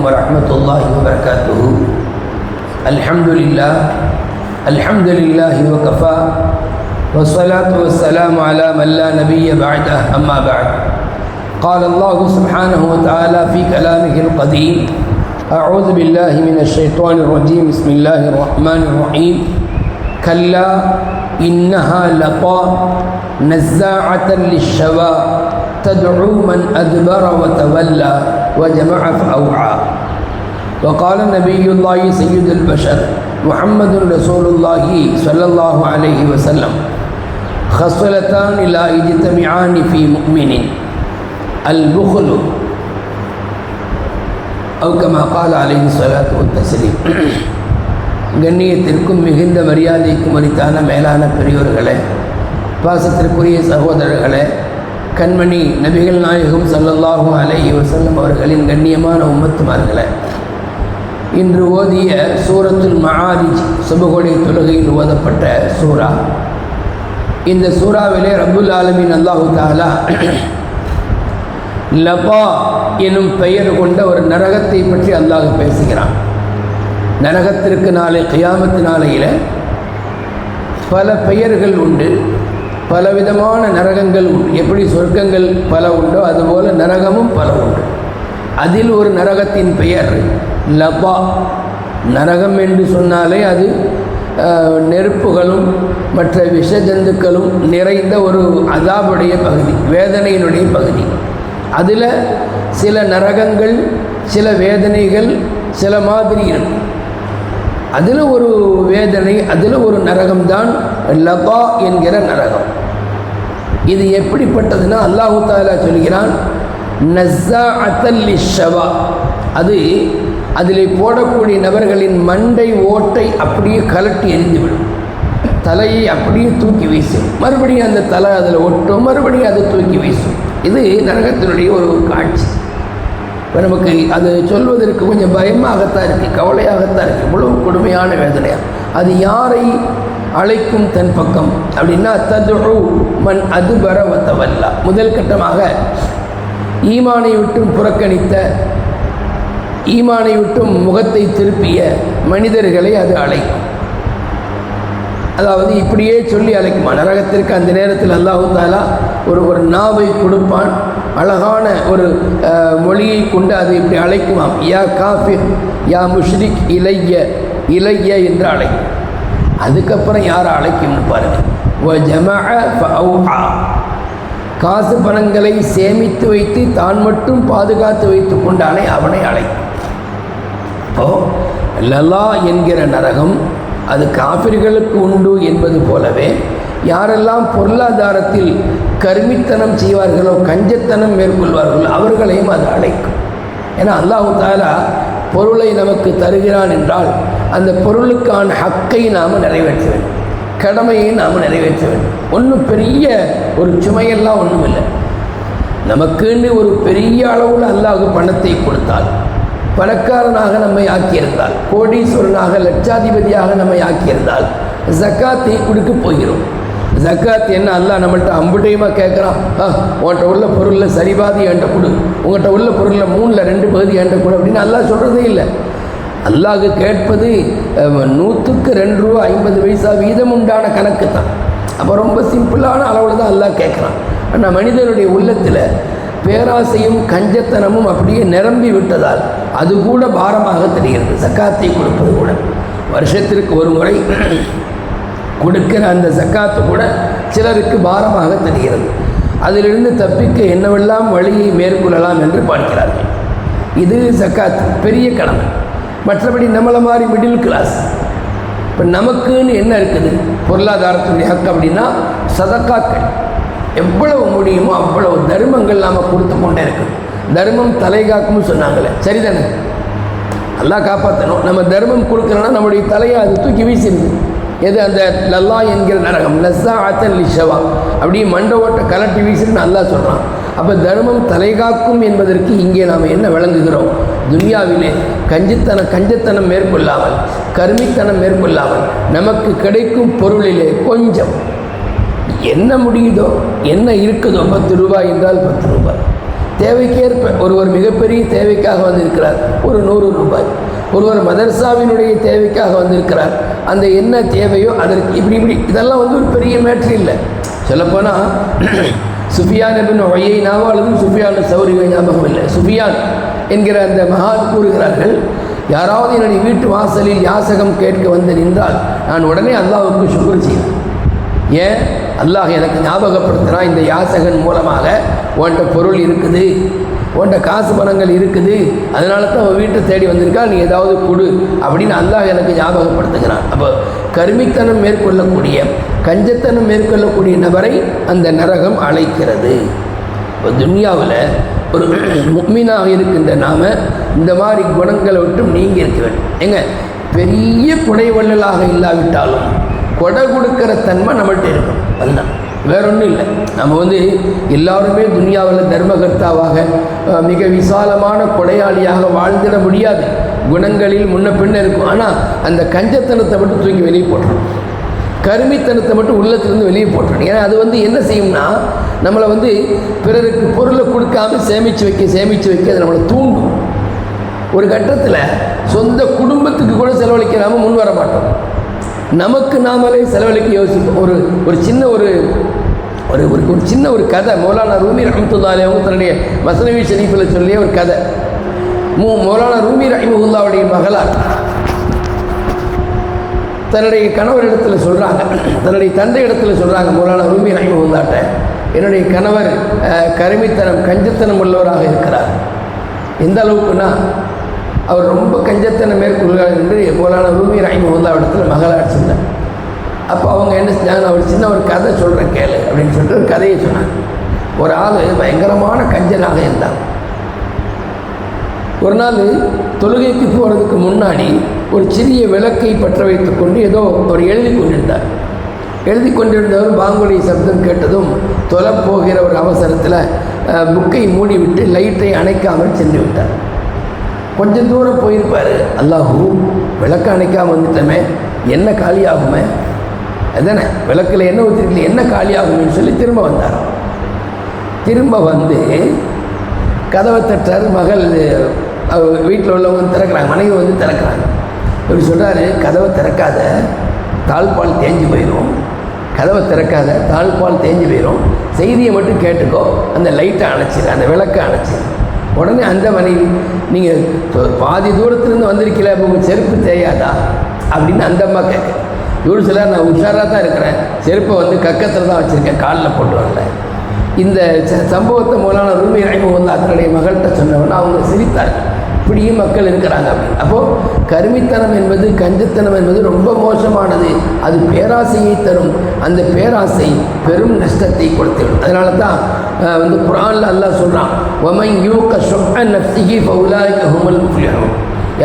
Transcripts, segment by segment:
ورحمة الله وبركاته. الحمد لله وكفى والصلاة والسلام على من لا نبي بعده أما بعد. قال الله سبحانه وتعالى في كلامه القديم: أعوذ بالله من الشيطان الرجيم. بسم الله الرحمن الرحيم. كلا إنها لظى نزاعة للشوى تدعو من أدبر وتولى وجمع فأوعى. وقال نبي الله سيد البشر محمد رسول الله صلى الله عليه وسلم: خصلتان لا يجتمعان في مؤمن البخل أو كما قال عليه الصلاة والتسليم. கண்ணியத்திற்கும் மிகுந்த மரியாதைக்கும் உரித்தான மேலான பெரியோர்களே, பாசத்திற்குரிய சகோதரர்களே, கண்மணி நபிகள் நாயகம் ஸல்லல்லாஹு அலைஹி வஸல்லம் அவர்களின் கண்ணியமான உம்மத்துமார்களே, இன்று ஓதிய சூரத்துல் மஆரிஜ் சுபஹுடைய தொழுகையில் ஓதப்பட்ட சூரா. இந்த சூறாவிலே ரப்புல் ஆலமீன் அல்லாஹு தஆலா லபா எனும் பெயர் கொண்ட ஒரு நரகத்தை பற்றி அல்லாஹ் பேசுகிறான். நரகத்திற்கு நாளை கியாமத்து நாளையில் பல பெயர்கள் உண்டு, பலவிதமான நரகங்கள் உண்டு. எப்படி சொர்க்கங்கள் பல உண்டோ அதுபோல் நரகமும் பல உண்டு. அதில் ஒரு நரகத்தின் பெயர் லபா. நரகம் என்று சொன்னாலே அது நெருப்புகளும் மற்ற விஷ ஜந்துக்களும் நிறைந்த ஒரு அதாபுடைய பகுதி, வேதனையினுடைய பகுதி. அதில் சில நரகங்கள், சில வேதனைகள் சில மாதிரி இருக்கும். அதில் ஒரு வேதனை, அதில் ஒரு நரகம்தான் லபா என்கிற நரகம். இது எப்படிப்பட்டதுன்னா அல்லாஹு தஆலா சொல்கிறான், நஸ்ஸாஅத்தல் லிஷ்ஷவா. அது அதில் போடக்கூடிய நபர்களின் மண்டை ஓட்டை அப்படியே கலட்டி எரிந்துவிடும். தலையை அப்படியே தூக்கி வீசும், மறுபடியும் அந்த தலை அதில் ஒட்டும், மறுபடியும் அதை தூக்கி வீசும். இது நரகத்தினுடைய ஒரு காட்சி. இப்போ நமக்கு அது சொல்வதற்கு கொஞ்சம் பயமாகத்தான் இருக்குது, கவலையாகத்தான் இருக்குது. இவ்வளவு கொடுமையான வேதனையாக அது யாரை அழைக்கும் தன் பக்கம் அப்படின்னா, ததுஉ மன் அதுபர வதவல்லா. முதல் கட்டமாக ஈமானை விட்டும் புறக்கணித்த, ஈமானை விட்டும் முகத்தை திருப்பிய மனிதர்களை அது அழைக்கும். அதாவது இப்படியே சொல்லி அழைக்குமா நரகத்திற்கு. அந்த நேரத்தில் அல்லாஹு தஆலா ஒரு நாவை கொடுப்பான், அழகான ஒரு மொழியை கொண்டு அது இப்படி அழைக்குமாம். யா காஃபிர் யா முஷ்ரிக் இலைய இலைய என்று அழைக்கும். அதுக்கப்புறம் யாரை அழைக்கும்னு பாருங்கள். வ ஜமஅ ஃபஅவ்ஆ. காசு பணங்களை சேமித்து வைத்து தான் மட்டும் பாதுகாத்து வைத்து கொண்டானே அவனை அழைக்கும். லலா என்கிற நரகம் அது காஃபிர்களுக்கு உண்டு என்பது போலவே, யாரெல்லாம் பொருளாதாரத்தில் கருமித்தனம் செய்வார்களோ, கஞ்சத்தனம் மேற்கொள்வார்களோ அவர்களையும் அது அழைக்கும். ஏன்னா அல்லாஹு தஆலா பொருளை நமக்கு தருகிறான் என்றால் அந்த பொருளுக்கான ஹக்கை நாம் நிறைவேற்ற வேண்டும், கடமையை நாம் நிறைவேற்ற வேண்டும். ஒன்றும் பெரிய ஒரு சுமையெல்லாம் ஒன்றும் இல்லை. நமக்குன்னு ஒரு பெரிய அளவில் அல்லாஹ் பணத்தை கொடுத்தால், பணக்காரனாக நம்மை ஆக்கியிருந்தால், கோடீஸ்வரனாக லட்சாதிபதியாக நம்மை ஆக்கியிருந்தால் ஜக்காத்தை கொடுக்க போகிறோம். ஜக்காத் என்ன அல்லாஹ் நம்மள்கிட்ட அம்புட்டையுமாக கேட்குறான்? உங்கள்கிட்ட உள்ள பொருளில் சரிபாதி என்கிட்ட கொடு, உங்கள்கிட்ட உள்ள பொருளில் 3/2 பகுதி என்கிட்ட கொடு அப்படின்னு அல்லாஹ் சொல்கிறதே இல்லை. அல்லாஹ் கேட்பது 100க்கு 2 ரூபா 50 பைசா வீதம் உண்டான கணக்கு தான். அப்போ ரொம்ப சிம்பிளான அளவில் தான் அல்லாஹ் கேட்குறான். ஆனால் மனிதனுடைய உள்ளத்தில் பேராசையும் கஞ்சத்தனமும் அப்படியே நிரம்பி விட்டதால் அது கூட பாரமாக தெரிகிறது. ஜக்காத்தை கொடுப்பது கூட வருஷத்திற்கு ஒரு முறை கொடுக்கிற அந்த ஜக்காத்து கூட சிலருக்கு பாரமாக தெரிகிறது. அதிலிருந்து தப்பிக்க என்னவெல்லாம் வழியை மேற்கொள்ளலாம் என்று பார்க்கிறார்கள். இது ஜக்காத் பெரிய கடமை. மற்றபடி நம்மளை மாதிரி மிடில் கிளாஸ், இப்போ நமக்குன்னு என்ன இருக்குது பொருளாதாரத்துடைய ஹக்கு அப்படின்னா சதக்காக்கள். எவ்வளவு முடியுமோ அவ்வளவு தர்மங்கள் நாம் கொடுத்து கொண்டே இருக்கணும். தர்மம் தலை காக்கும்னு சொன்னாங்களே, சரிதானே? அல்லாஹ் காப்பாற்றணும். நம்ம தர்மம் கொடுக்குறோன்னா நம்முடைய தலையை அது தூக்கி வீசிடுது. எது? அந்த லல்லா என்கிற நரகம். நஸ்ஸாஅத்தல் லிஷ்ஷவா. அப்படியே மண்டை ஓட்டை கலட்டி வீசுன்னு அல்லாஹ் சொல்கிறான். அப்போ தர்மம் தலை காக்கும் என்பதற்கு இங்கே நாம் என்ன விளங்குகிறோம்? துனியாவிலே கஞ்சத்தனம் மேற்கொள்ளாமல், கருமித்தனம் மேற்கொள்ளாமல் நமக்கு கிடைக்கும் பொருளிலே கொஞ்சம் என்ன முடியுதோ, என்ன இருக்குதோ, 10 ரூபாய் என்றால் 10 ரூபாய், தேவைக்கேற்ப ஒருவர் மிகப்பெரிய தேவைக்காக வந்திருக்கிறார், ஒரு 100 ரூபாய். ஒருவர் மதர்சாவினுடைய தேவைக்காக வந்திருக்கிறார், அந்த என்ன தேவையோ அதற்கு இப்படி இதெல்லாம் வந்து ஒரு பெரிய மேட்ரு இல்லை. சொல்லப்போனால் சுஃபியான் இப்னு உயைனாவோ அல்லது சுஃபியான் சௌரியோ ஞாபகம் இல்லை, சுஃபியான் என்கிற அந்த மகான் கூறுகிறார்கள், யாராவது என்னுடைய வீட்டு வாசலில் யாசகம் கேட்க வந்து நின்றால் நான் உடனே அல்லாஹ்வுக்கு ஷுக்ர் செய்வேன். ஏன்? அல்லாஹ் எனக்கு ஞாபகப்படுத்துகிறான், இந்த யாசகன் மூலமாக உன்கிட்ட பொருள் இருக்குது, உன்கிட்ட காசு பணங்கள் இருக்குது, அதனால தான் அவன் வீட்டை தேடி வந்திருக்கா, நீ ஏதாவது கொடு அப்படின்னு அல்லாஹ் எனக்கு ஞாபகப்படுத்துகிறான். அப்போ கருமித்தனம் மேற்கொள்ளக்கூடிய, கஞ்சத்தனம் மேற்கொள்ளக்கூடிய நபரை அந்த நரகம் அழைக்கிறது. இப்போ துன்யாவில் ஒரு முக்மீனாக இருக்கின்ற நாம் இந்த மாதிரி குணங்களை விட்டும் நீங்கி இருக்க வேண்டும். எங்க பெரிய குடைவள்ளலாக இல்லாவிட்டாலும் கொடை கொடுக்குற தன்மை நம்மள்கிட்ட இருக்கும். அதுதான், வேற ஒன்றும் இல்லை. நம்ம வந்து எல்லாருமே துனியாவில் தர்மகர்த்தாவாக மிக விசாலமான கொடையாளியாக வாழ்ந்திட முடியாது. குணங்களில் முன்ன பின்ன இருக்கும். ஆனால் அந்த கஞ்சத்தனத்தை மட்டும் தூக்கி வெளியே போட்டுரும், கருமித்தனத்தை மட்டும் உள்ளத்திலிருந்து வெளியே போட்டுரும். ஏன்னா அது வந்து என்ன செய்யும்னா நம்மளை வந்து பிறருக்கு பொருளை கொடுக்காம சேமித்து வைக்க அது நம்மளை தூண்டும். ஒரு கட்டத்தில் சொந்த குடும்பத்துக்கு கூட செலவழிக்காம முன் வர மாட்டோம். நமக்கு நாமளே செலவழிக்க யோசிப்போம். ஒரு சின்ன ஒரு கதை மௌலானா ரூமி ரஹ்மத்துல்லாஹி அலைஹி அவங்க தன்னுடைய மஸ்னவி ஷரீஃபில் சொல்லிய ஒரு கதை. மௌலானா ரூமி ரஹிமஹுல்லாவுடைய மகளார் தன்னுடைய கணவர் இடத்துல சொல்கிறாங்க, தன்னுடைய தந்தை இடத்துல சொல்கிறாங்க, மௌலானா ரூமி ரஹிமஹுல்லாட்ட என்னுடைய கணவர் கருமித்தனம் கஞ்சத்தனம் உள்ளவராக இருக்கிறார். எந்த அளவுக்குன்னா அவர் ரொம்ப கஞ்சத்தனம் மேற்கொள்கிறார் என்று மௌலானா ரூமி ரஹிமஹுல்லா இடத்துல மகளார் சொன்னார். அப்போ அவங்க என்ன செஞ்சாங்க, அவர் சின்ன ஒரு கதை சொல்கிறேன் கேளு அப்படின்னு சொல்லிட்டு ஒரு கதையை சொன்னாங்க. ஒரு ஆள் பயங்கரமான கஞ்சனாக இருந்தார். ஒரு நாள் தொழுகைக்கு போகிறதுக்கு முன்னாடி ஒரு சிறிய விளக்கை பற்ற வைத்து கொண்டு ஏதோ அவர் எழுதி கொண்டிருந்தவர் பாங்குடைய சப்தம் கேட்டதும் தொலைப்போகிற ஒரு அவசரத்தில் புக்கை மூடிவிட்டு லைட்டை அணைக்காமல் சென்று விட்டார். கொஞ்சம் தூரம் போயிருப்பார். அல்லாஹூ, விளக்கு அணைக்காமல் வந்துட்டோமே, என்ன காலியாகுமே, அதுதானே விளக்கில் என்ன ஊற்றிருக்கல, என்ன காலியாகும்னு சொல்லி திரும்ப வந்தார். திரும்ப வந்து கதவை தட்டார். மகள் வீட்டில் உள்ளவங்க திறக்கிறாங்க, மனைவி வந்து திறக்கிறாங்க. இப்படி சொல்கிறாரு, கதவை திறக்காத, தாழ்பால் தேஞ்சு போயிடும், கதவை திறக்காத, தாழ்பால் தேஞ்சு போயிடும், செய்தியை மட்டும் கேட்டுக்கோ, அந்த லைட்டை அணைச்சிடு, அந்த விளக்கை அணைச்சிடு. உடனே அந்த மனைவி, நீங்கள் பாதி தூரத்துலேருந்து வந்திருக்கல, அப்போ உங்கள் செருப்பு தேயாதா அப்படின்னு அந்த அம்மா கேட்க. இவரு சிலர், நான் உஷாராக தான் இருக்கிறேன், செருப்பை வந்து கக்கத்தில் தான் வச்சுருக்கேன், காலில் போட்டு வரல. இந்த சம்பவத்தை மௌலானா ரூமி ரஹிமஹுல்லாஹ் தன்னுடைய மகள்கிட்ட சொன்னவொன்னே அவங்க சிரித்தார். இப்படியும் மக்கள் இருக்கிறாங்க அப்படின்னு. அப்போது கருமித்தனம் என்பது, கஞ்சத்தனம் என்பது ரொம்ப மோசமானது. அது பேராசையை தரும். அந்த பேராசை பெரும் நஷ்டத்தை கொடுத்துவிடும். அதனால தான் வந்து குர்ஆனில் அல்லாஹ் சொல்கிறான், வமன் யூக ஷுஹ நஃப்ஸிஹி ஃபஉலாயிக ஹுமுல் முஃப்லிஹூன்.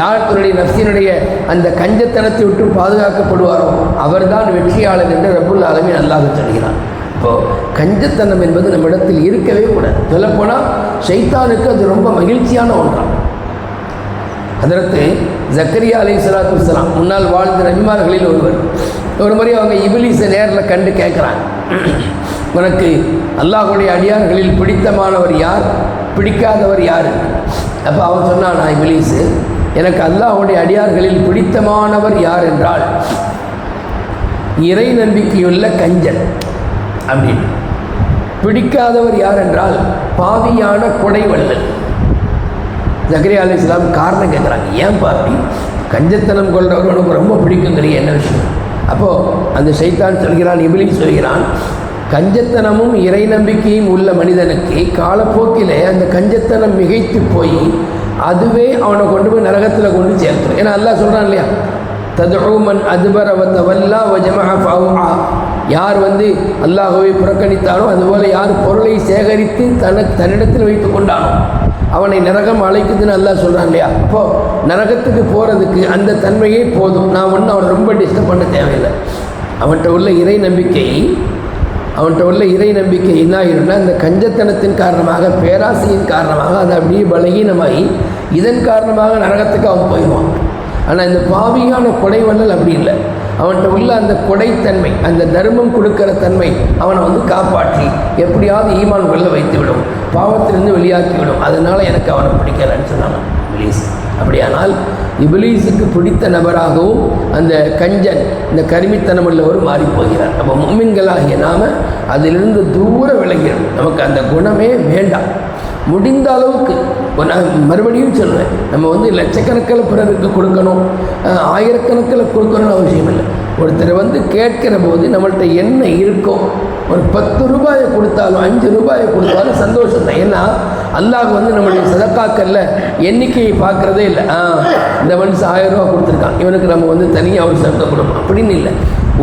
யார் தன்னுடைய நஃப்ஸினுடைய அந்த கஞ்சத்தனத்தை விட்டு பாதுகாக்கப்படுவாரோ அவர்தான் வெற்றியாளர் என்று ரப்புல் ஆலமீன் அல்லாஹ் சொல்கிறான். இப்போது கஞ்சத்தனம் என்பது நம்ம இடத்தில் இருக்கவே கூடாது. சொல்லப்போனால் ஷைத்தானுக்கு அது ரொம்ப மகிழ்ச்சியான ஒன்றாம். அதற்கு ஜக்கரியா அலைஹிஸ்ஸலாத்து வஸ்ஸலாம் முன்னால் வாழ்ந்த நபிமார்களில் ஒரு முறை அவங்க இப்லீஸை நேரில் கண்டு கேட்குறாங்க, உனக்கு அல்லாஹ்வுடைய அடியார்களில் பிடித்தமானவர் யார், பிடிக்காதவர் யார்? அப்போ அவன் சொன்னான், நான் இப்லீஸு, எனக்கு அல்லாஹ்வுடைய அடியார்களில் பிடித்தமானவர் யார் என்றால் இறை நம்பிக்கையுள்ள கஞ்சன் அப்படின்னு. பிடிக்காதவர் யார் என்றால் பாவியான கொடைவள்ளல். ஜக்கரியா அலைஹிஸ்ஸலாம் காரணம் கேட்குறாங்க, ஏன் பாப்பி கஞ்சத்தனம் கொள்றவர் உனக்கு ரொம்ப பிடிக்குங்கிற என்ன விஷயம்? அப்போது அந்த ஷைத்தான் சொல்கிறான், இப்லீஸ் சொல்கிறான், கஞ்சத்தனமும் இறை நம்பிக்கையும் உள்ள மனிதனுக்கு காலப்போக்கிலே அந்த கஞ்சத்தனம் மிகைத்து போய் அதுவே அவனை கொண்டு போய் நரகத்தில் கொண்டு சேர்த்துடும். ஏன்னா அல்லாஹ் சொல்கிறான் இல்லையா, ததுமன் அதுபர வத்தவல்லா வஜமஹ ஃபஅவுஆ. யார் வந்து அல்லாஹ்வை புறக்கணித்தானோ, அதுபோல் யார் பொருளை சேகரித்து தன்னிடத்தில் வைத்து கொண்டானோ அவனை நரகம் அழைக்குதுன்னு அல்லாஹ் சொல்கிறான் இல்லையா. அப்போது நரகத்துக்கு போகிறதுக்கு அந்த தன்மையே போதும். நான் ஒன்றும் அவனை ரொம்ப டிஸ்டர்ப் பண்ண தேவையில்லை. அவன்கிட்ட உள்ள இறை நம்பிக்கை என்ன ஆகிடும்னா, இந்த கஞ்சத்தனத்தின் காரணமாக, பேராசையின் காரணமாக அது அப்படியே பலகீனமாகி இதன் காரணமாக நரகத்துக்கு அவன் போயிடுவான். ஆனால் இந்த பாவியான கொடைவள்ளல் அப்படி இல்லை. அவன்கிட்ட உள்ள அந்த கொடைத்தன்மை, அந்த தர்மம் கொடுக்கிற தன்மை அவனை வந்து காப்பாற்றி எப்படியாவது ஈமான் கொள்ள வைத்துவிடும், பாவத்திலிருந்து வெளியாக்கிவிடும். அதனால் எனக்கு அவனை பிடிக்கலன்னு சொன்னாங்க இப்லீஸ். அப்படியானால் இப்லீஸுக்கு பிடித்த நபராகவும் அந்த கஞ்சன், இந்த கருமித்தனம் உள்ளவர் மாறி போகிறார். நம்ம முஃமின்களாகிய நாம் அதிலிருந்து தூர விலகிறோம். நமக்கு அந்த குணமே வேண்டாம். முடிந்த அளவுக்கு நான் மறுபடியும் சொல்லுவேன், நம்ம வந்து லட்சக்கணக்கில் பிறருக்கு கொடுக்கணும், ஆயிரக்கணக்கில் கொடுக்கணும்னு அவசியம் இல்லை. ஒருத்தர் வந்து கேட்கிற போது நம்மள்கிட்ட என்ன இருக்கோ, ஒரு 10 ரூபாயை கொடுத்தாலும் 5 ரூபாயை கொடுத்தாலும் சந்தோஷம் தான். ஏன்னா அல்லாஹ் வந்து நம்மளுடைய சதக்காக்கல்ல எண்ணிக்கையை பார்க்குறதே இல்லை. இந்த மனுஷன் 1000 ரூபா கொடுத்துருக்கான், இவனுக்கு நம்ம வந்து தனியாக ஒரு சதக்கா கொடுப்போம் அப்படின்னு இல்லை.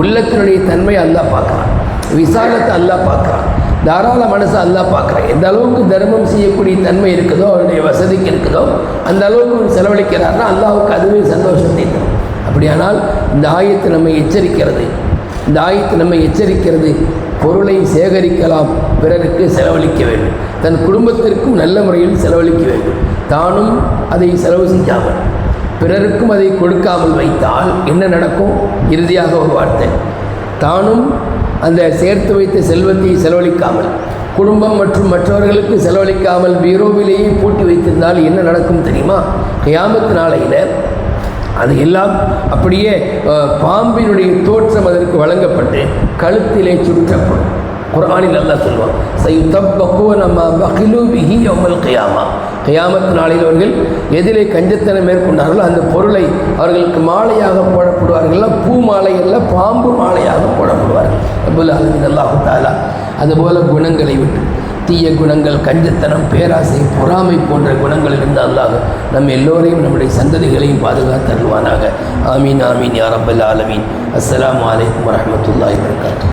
உள்ளத்தினுடைய தன்மையை அல்லாஹ் பார்க்குறான், விசாலத்தை அல்லாஹ் பார்க்குறான், தாராள மனசை அல்லாஹ் பார்க்குறான். எந்த அளவுக்கு தர்மம் செய்யக்கூடிய தன்மை இருக்குதோ, அவருடைய வசதிக்கு இருக்குதோ, அந்த அளவுக்கு செலவழிக்கிறாருன்னா அல்லாஹ்வுக்கு அதுவே சந்தோஷத்தை தரும். அப்படியானால் இந்த ஆயத்து நம்மை எச்சரிக்கிறது, பொருளை சேகரிக்கலாம், பிறருக்கு செலவழிக்க வேண்டும், தன் குடும்பத்திற்கும் நல்ல முறையில் செலவழிக்க வேண்டும். தானும் அதை செலவு செய்யாமல் பிறருக்கும் அதை கொடுக்காமல் வைத்தால் என்ன நடக்கும்? இறுதியாக ஒரு வார்த்தை, தானும் அந்த சேர்த்து வைத்த செல்வத்தை செலவழிக்காமல், குடும்பம் மற்றும் மற்றவர்களுக்கு செலவழிக்காமல் பீரோவிலேயே பூட்டி வைத்திருந்தால் என்ன நடக்கும் தெரியுமா? கியாமத் நாளையில் அது எல்லாம் அப்படியே பாம்பினுடைய தோற்றம் அதற்கு வழங்கப்பட்டு கழுத்திலே சுற்றப்படும். குர்ஆனில் அல்லாஹ் சொல்வான், சயுதப்பக்கூன மா பகிலு பிஹி யௌமல் கியாமா. கியாமத் நாளில் அவர்கள் எதிலே கஞ்சத்தனம் மேற்கொண்டார்களோ அந்த பொருளை அவர்களுக்கு மாலையாக போடப்படுவார்கள். பூ மாலை அல்ல, பாம்பு மாலையாக போடப்படுவார்கள். ரப்பல் ஆலமீன் அல்லாஹ் தஆலா அதுபோல குணங்களை விட்டு, தீய குணங்கள், கஞ்சத்தனம், பேராசை, பொறாமை போன்ற குணங்களிலிருந்து அல்லாஹ் நம் எல்லோரையும் நம்முடைய சந்ததிகளையும் பாதுகாத்தருள்வானாக. ஆமீன் ஆமீன் யா ரப்பல் ஆலமீன். அஸ்ஸலாமு அலைக்கும் வரஹ்மத்துல்லாஹி வபரகாத்துஹு.